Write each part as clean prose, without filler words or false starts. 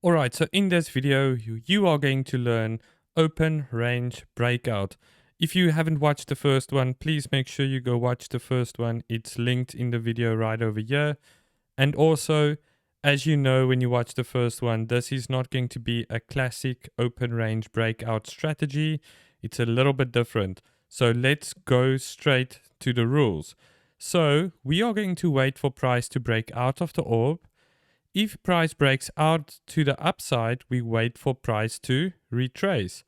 Alright, so in this video, you are going to learn Open Range Breakout. If you haven't watched the first one, please make sure you go watch the first one. It's linked in the video right over here. And also, as you know, when you watch the first one, this is not going to be a classic Open Range Breakout strategy. It's a little bit different. So let's go straight to the rules. So we are going to wait for price to break out of the orb. If price breaks out to the upside, we wait for price to retrace.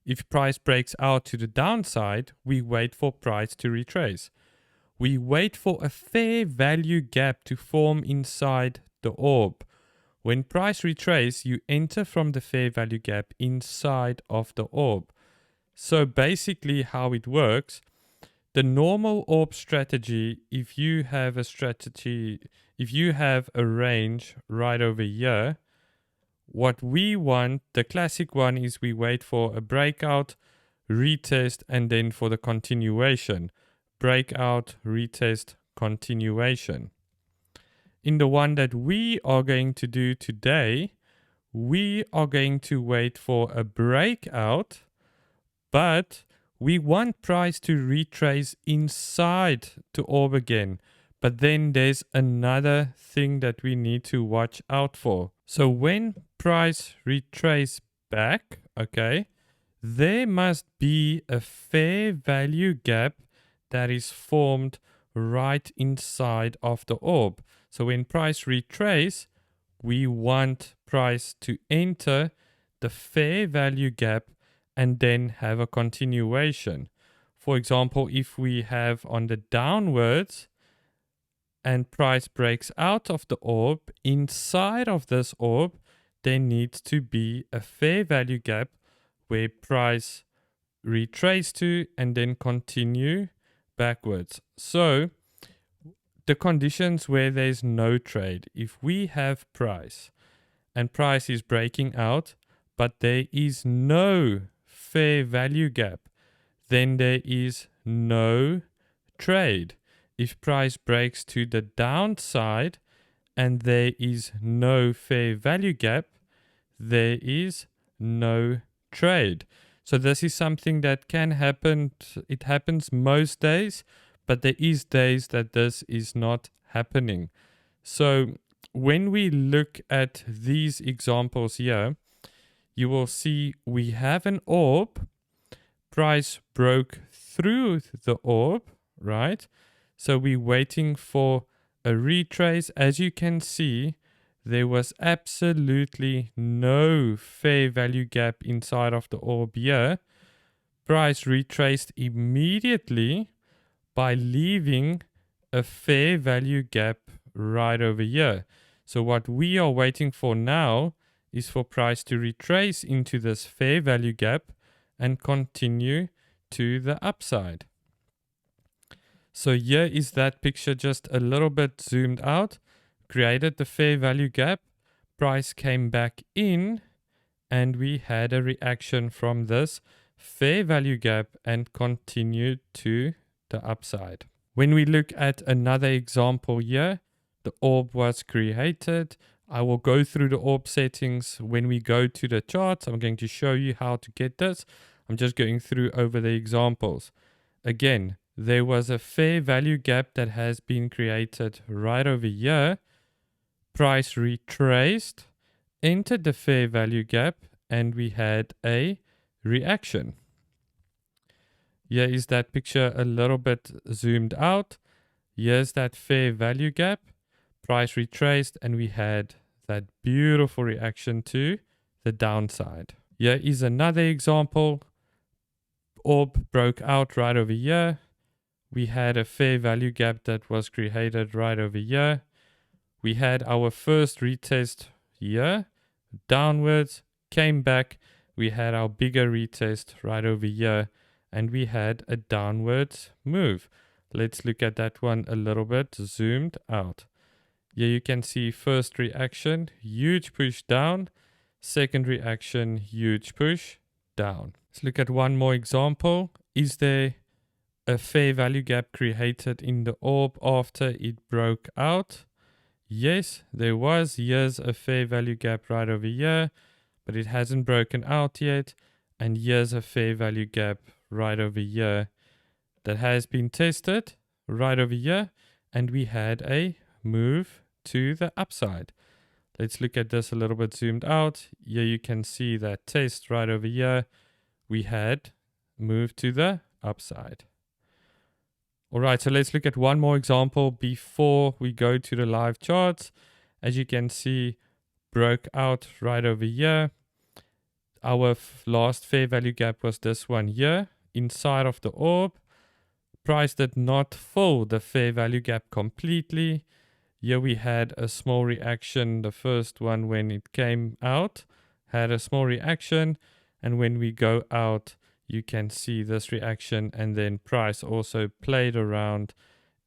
If price breaks out to the downside, we wait for price to retrace. We wait for a fair value gap to form inside the orb. When price retrace, you enter from the fair value gap inside of the orb. So basically how it works, the normal orb strategy, if you have a range right over here, what we want, the classic one is we wait for a breakout, retest, and then for the continuation. Breakout, retest, continuation. In the one that we are going to do today, we are going to wait for a breakout, but we want price to retrace inside the orb again. But then there's another thing that we need to watch out for. So when price retrace back, okay, there must be a fair value gap that is formed right inside of the orb. So when price retrace, we want price to enter the fair value gap and then have a continuation. For example, if we have on the downwards and price breaks out of the orb, inside of this orb, there needs to be a fair value gap where price retrace to and then continue backwards. So the conditions where there's no trade, if we have price and price is breaking out, but there is no fair value gap, then there is no trade. If price breaks to the downside and there is no fair value gap, there is no trade. So this is something that can happen. It happens most days, but there is days that this is not happening. So when we look at these examples here, you will see we have an orb. Price broke through the orb, right? So we're waiting for a retrace. As you can see, there was absolutely no fair value gap inside of the orb here. Price retraced immediately by leaving a fair value gap right over here. So what we are waiting for now is for price to retrace into this fair value gap and continue to the upside. So here is that picture just a little bit zoomed out, created the fair value gap, price came back in, and we had a reaction from this fair value gap and continued to the upside. When we look at another example here, the orb was created. I will go through the orb settings when we go to the charts. I'm going to show you how to get this. I'm just going through over the examples. Again, there was a fair value gap that has been created right over here. Price retraced, entered the fair value gap, and we had a reaction. Here is that picture a little bit zoomed out. Here's that fair value gap. Price retraced, and we had that beautiful reaction to the downside. Here is another example. Orb broke out right over here. We had a fair value gap that was created right over here. We had our first retest here, downwards, came back. We had our bigger retest right over here, and we had a downwards move. Let's look at that one a little bit zoomed out. Here you can see first reaction, huge push down. Second reaction, huge push down. Let's look at one more example. Is there a fair value gap created in the orb after it broke out? Yes, there was. Here's a fair value gap right over here, but it hasn't broken out yet. And here's a fair value gap right over here that has been tested right over here. And we had a move to the upside. Let's look at this a little bit zoomed out. Here you can see that test right over here. We had moved to the upside. All right, so let's look at one more example before we go to the live charts. As you can see, broke out right over here. Our last fair value gap was this one here, inside of the orb. Price did not fill the fair value gap completely. Here we had a small reaction. The first one when it came out had a small reaction. And when we go out, you can see this reaction, and then price also played around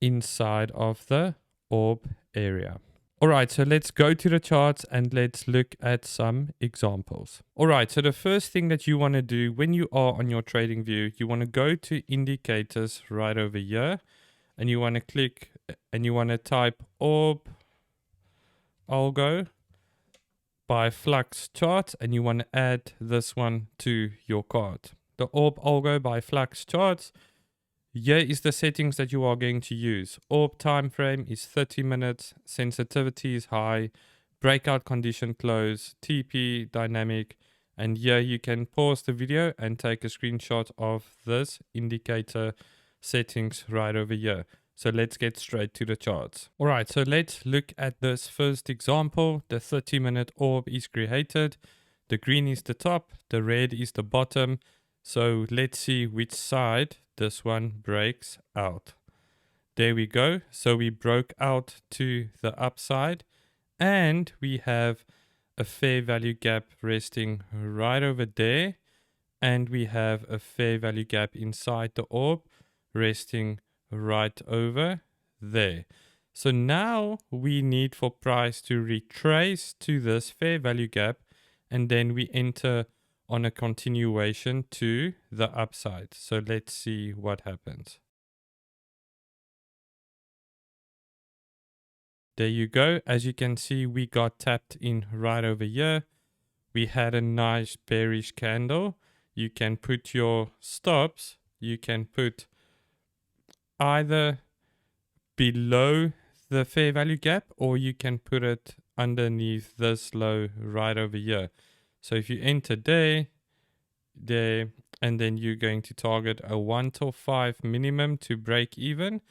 inside of the orb area. All right, so let's go to the charts and let's look at some examples. All right, so the first thing that you want to do when you are on your trading view, you want to go to indicators right over here, and you want to click and you want to type ORB ALGO by FLUX chart, and you want to add this one to your card. The ORB ALGO by FLUX charts. Here is the settings that you are going to use. ORB time frame is 30 minutes. Sensitivity is high. Breakout condition close. TP dynamic. And here you can pause the video and take a screenshot of this indicator settings right over here. So let's get straight to the charts. All right, so let's look at this first example. The 30-minute orb is created. The green is the top. The red is the bottom. So let's see which side this one breaks out. There we go. So we broke out to the upside, and we have a fair value gap resting right over there, and we have a fair value gap inside the orb resting right over there. So now we need for price to retrace to this fair value gap, and then we enter on a continuation to the upside. So let's see what happens. There you go. As you can see, we got tapped in right over here. We had a nice bearish candle. You can put your stops. You can put either below the fair value gap, or you can put it underneath this low right over here. So if you enter there, and then you're going to target a 1 till 5 minimum to break even,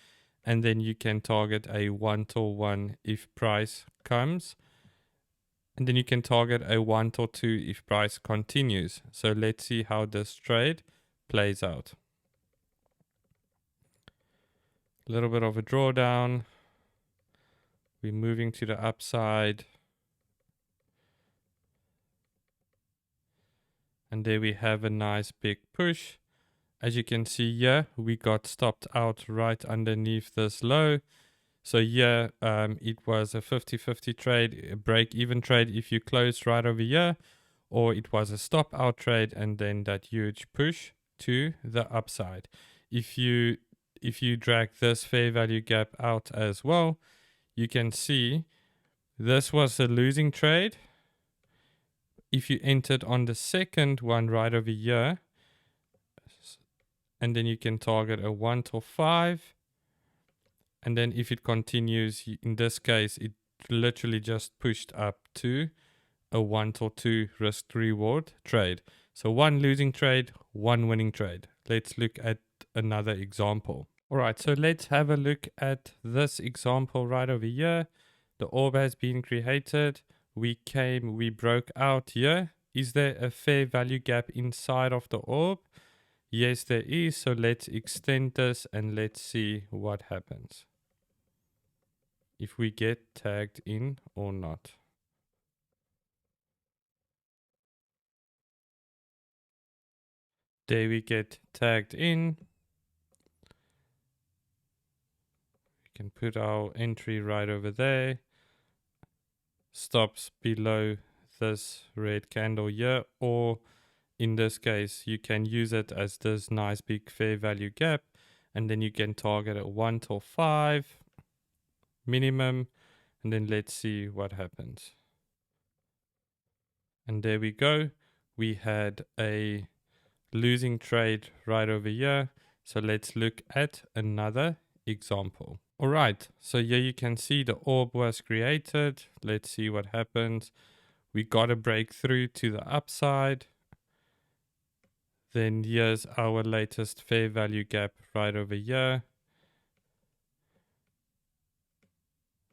and then you can target a 1 till 1 if price comes, and then you can target a 1 till 2 if price continues. So let's see how this trade plays out. A little bit of a drawdown. We're moving to the upside. And there we have a nice big push. As you can see here, we got stopped out right underneath this low. So here, it was a 50-50 trade, a break-even trade if you close right over here, or it was a stop-out trade and then that huge push to the upside. If you drag this fair value gap out as well, you can see this was a losing trade. If you entered on the second one right over here, and then you can target a 1 till 5. And then if it continues, in this case, it literally just pushed up to a 1 till 2 risk reward trade. So one losing trade, one winning trade. Let's look at another example. All right, so let's have a look at this example right over here. The orb has been created. We broke out here. Is there a fair value gap inside of the orb? Yes, there is. So let's extend this and let's see what happens. If we get tagged in or not. There we get tagged in. We can put our entry right over there. Stops below this red candle here, or in this case you can use it as this nice big fair value gap, and then you can target at 1 till 5 minimum, And then let's see what happens. And there we go. We had a losing trade right over here. So let's look at another example. All right, so here you can see the orb was created. Let's see what happens. We got a breakthrough to the upside. Then here's our latest fair value gap right over here.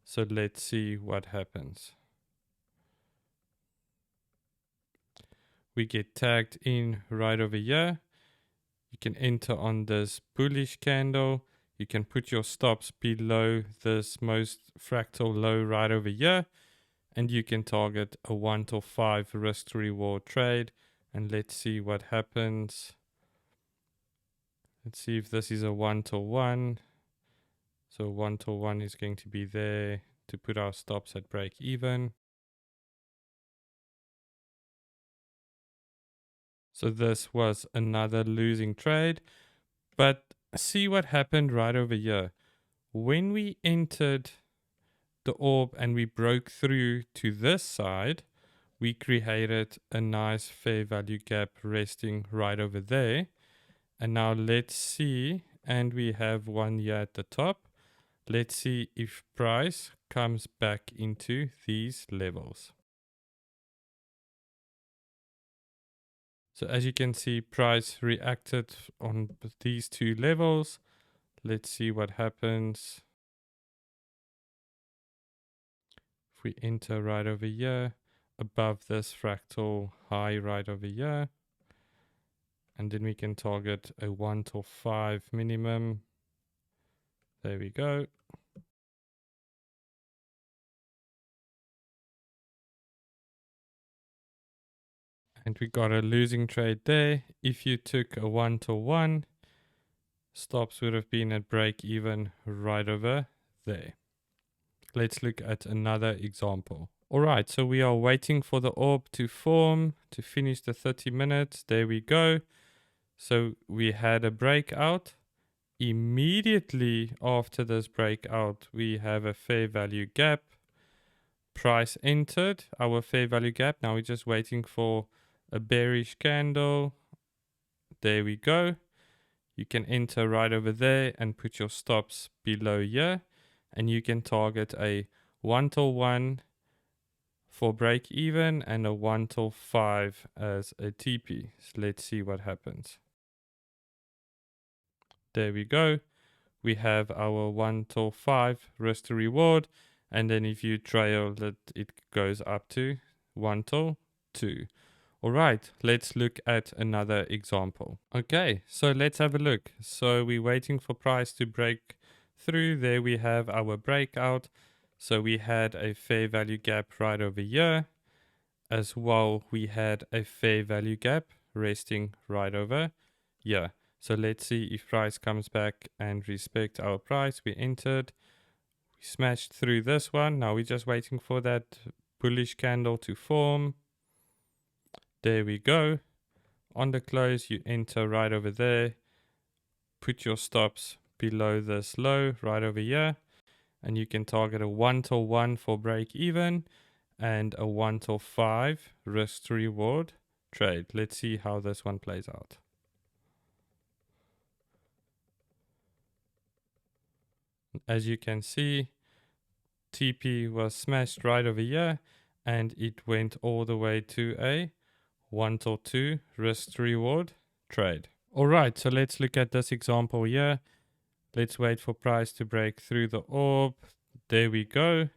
So let's see what happens. We get tagged in right over here. You can enter on this bullish candle. You can put your stops below this most fractal low right over here. And you can target a 1 to 5 risk to reward trade. And let's see what happens. Let's see if this is a 1 to 1. So 1 to 1 is going to be there to put our stops at break even. So this was another losing trade. But see what happened right over here. When we entered the orb and we broke through to this side, we created a nice fair value gap resting right over there. And now let's see, and we have one here at the top. Let's see if price comes back into these levels. So as you can see, price reacted on these two levels. Let's see what happens. If we enter right over here, above this fractal high right over here, and then we can target a 1 to 5 minimum. There we go. And we got a losing trade there. If you took a 1 to 1, stops would have been at break even right over there. Let's look at another example. All right, so we are waiting for the orb to form to finish the 30 minutes. There we go. So we had a breakout. Immediately after this breakout, we have a fair value gap. Price entered our fair value gap. Now we're just waiting for a bearish candle. There we go. You can enter right over there and put your stops below here. And you can target a 1 to 1 for break even and a 1 to 5 as a TP. So let's see what happens. There we go. We have our 1 to 5 risk to reward. And then if you trail that, it goes up to 1 to 2. All right, let's look at another example. Okay, so let's have a look. So we're waiting for price to break through. There we have our breakout. So we had a fair value gap right over here. As well, we had a fair value gap resting right over here. So let's see if price comes back and respect our price. We entered. We smashed through this one. Now we're just waiting for that bullish candle to form. There we go. On the close, you enter right over there. Put your stops below this low right over here. And you can target a 1 to 1 for break even and a 1 to 5 risk to reward trade. Let's see how this one plays out. As you can see, TP was smashed right over here and it went all the way to a 1 to 2 risk to reward trade. All right, so let's look at this example here. Let's wait for price to break through the orb. There we go.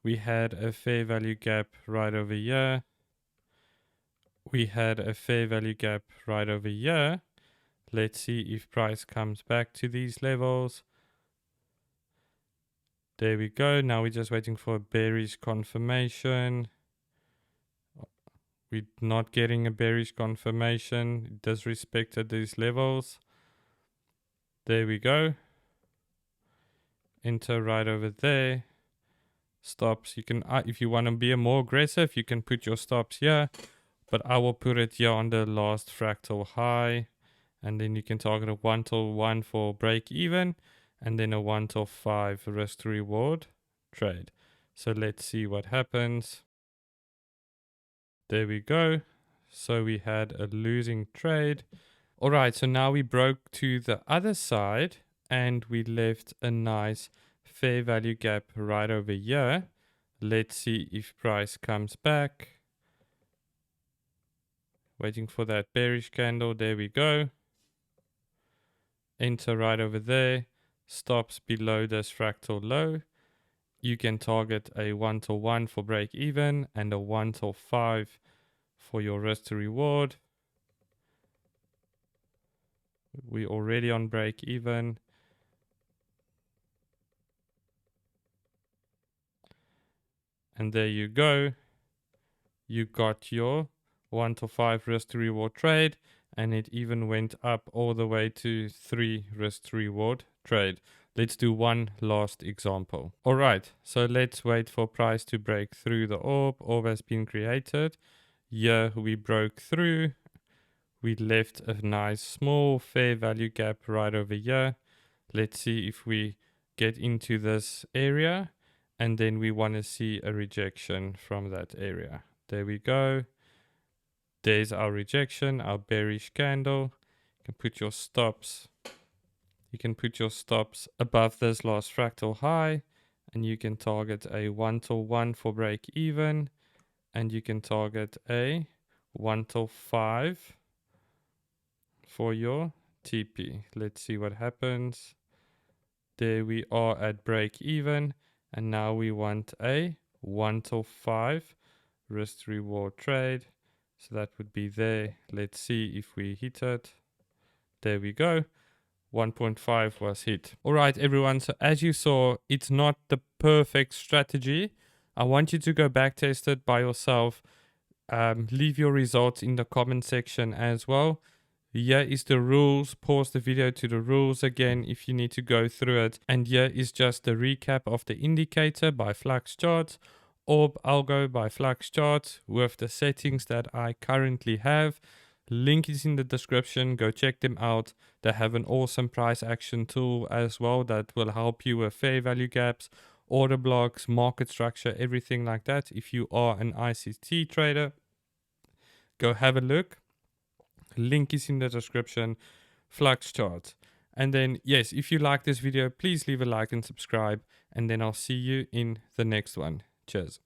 We had a fair value gap right over here. We had a fair value gap right over here. Let's see if price comes back to these levels. There we go. Now we're just waiting for a bearish confirmation. We're not getting a bearish confirmation. It does respect at these levels. There we go. Enter right over there. Stops. You can, if you want to be more aggressive, you can put your stops here. But I will put it here on the last fractal high. And then you can target a 1 to 1 for break even. And then a 1 to 5 risk to reward trade. So let's see what happens. There we go. So we had a losing trade. All right, so now we broke to the other side and we left a nice fair value gap right over here. Let's see if price comes back. Waiting for that bearish candle. There we go. Enter right over there. Stops below this fractal low. You can target a 1 to 1 for break even and a 1 to 5 for your risk to reward. We're already on break even. And there you go. You got your 1 to 5 risk to reward trade, and it even went up all the way to 3 risk to reward trade. Let's do one last example. All right, so let's wait for price to break through the orb. Orb has been created. Here we broke through. We left a nice small fair value gap right over here. Let's see if we get into this area, and then we want to see a rejection from that area. There we go. There's our rejection, our bearish candle. You can put your stops. You can put your stops above this last fractal high, and you can target a 1 to 1 for break even, and you can target a 1 to 5 for your TP. Let's see what happens. There we are at break even, and now we want a 1 to 5 risk to reward trade. So that would be there. Let's see if we hit it. There we go. 1.5 was hit. All right, everyone. So as you saw, it's not the perfect strategy. I want you to go back test it by yourself. Leave your results in the comment section as well. Here is the rules. Pause the video to the rules again if you need to go through it. And here is just the recap of the indicator by FLUX charts. ORB ALGO by FLUX charts with the settings that I currently have. Link is in the description. Go check them out. They have an awesome price action tool as well that will help you with fair value gaps, order blocks, market structure, everything like that. If you are an ICT trader, go have a look. Link is in the description. FLUX charts. And then, yes, if you like this video, please leave a like and subscribe. And then I'll see you in the next one. Cheers.